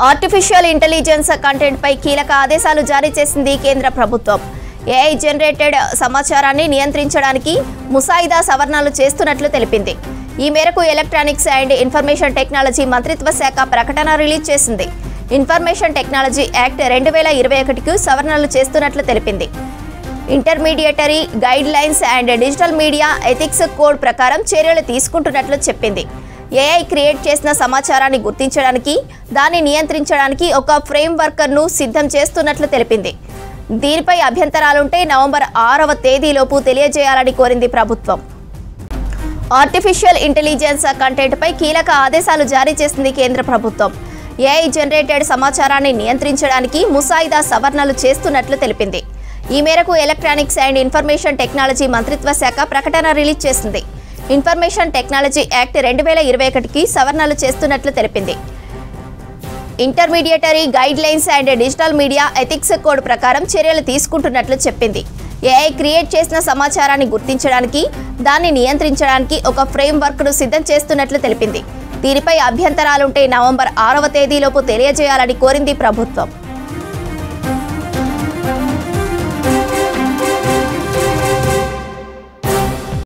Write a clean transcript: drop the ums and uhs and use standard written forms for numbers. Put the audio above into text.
Artificial intelligence content పై కీలక ఆదేశాలు జారీ చేసింది కేంద్ర ప్రభుత్వం. ఏఐ జనరేటెడ్ సమాచారాన్ని నియంత్రించడానికి ముసాయిదా సవరణలు చేస్తున్నట్లు తెలిపింది. ఈ మేరకు ఎలక్ట్రానిక్స్ అండ్ ఇన్ఫర్మేషన్ టెక్నాలజీ మంత్రిత్వ శాఖ ప్రకటన రిలీజ్ చేసింది. ఇన్ఫర్మేషన్ టెక్నాలజీ యాక్ట్ 2021కు సవరణలు చేస్తున్నట్లు తెలిపింది. Intermediary guide lines and digital media ethics code ప్రకారం చర్యలు తీసుకుంటున్నట్లు చెప్పింది. ఏఐ క్రియేట్ చేసిన సమాచారాన్ని గుర్తించడానికి, దాన్ని నియంత్రించడానికి ఒక ఫ్రేమ్వర్క్ను సిద్ధం చేస్తున్నట్లు తెలిపింది. దీనిపై అభ్యంతరాలుంటే నవంబర్ 6వ తేదీలోపు తెలియజేయాలని కోరింది ప్రభుత్వం. ఆర్టిఫిషియల్ ఇంటెలిజెన్స్ కంటెంట్పై కీలక ఆదేశాలు జారీ చేసింది కేంద్ర ప్రభుత్వం. ఏఐ జనరేటెడ్ సమాచారాన్ని నియంత్రించడానికి ముసాయిదా సవరణలు చేస్తున్నట్లు తెలిపింది. ఈ మేరకు ఎలక్ట్రానిక్స్ అండ్ ఇన్ఫర్మేషన్ టెక్నాలజీ మంత్రిత్వ శాఖ ప్రకటన రిలీజ్ చేసింది. ఇన్ఫర్మేషన్ టెక్నాలజీ యాక్ట్ 2021కి సవరణలు చేస్తున్నట్లు తెలిపింది. Intermediary guide lines and digital media ethics code ప్రకారం చర్యలు తీసుకుంటున్నట్లు చెప్పింది. ఏఐ క్రియేట్ చేసిన సమాచారాన్ని గుర్తించడానికి, దాన్ని నియంత్రించడానికి ఒక ఫ్రేమ్వర్క్ను సిద్ధం చేస్తున్నట్లు తెలిపింది. దీనిపై అభ్యంతరాలుంటే నవంబర్ 6వ తేదీలోపు తెలియజేయాలని కోరింది ప్రభుత్వం.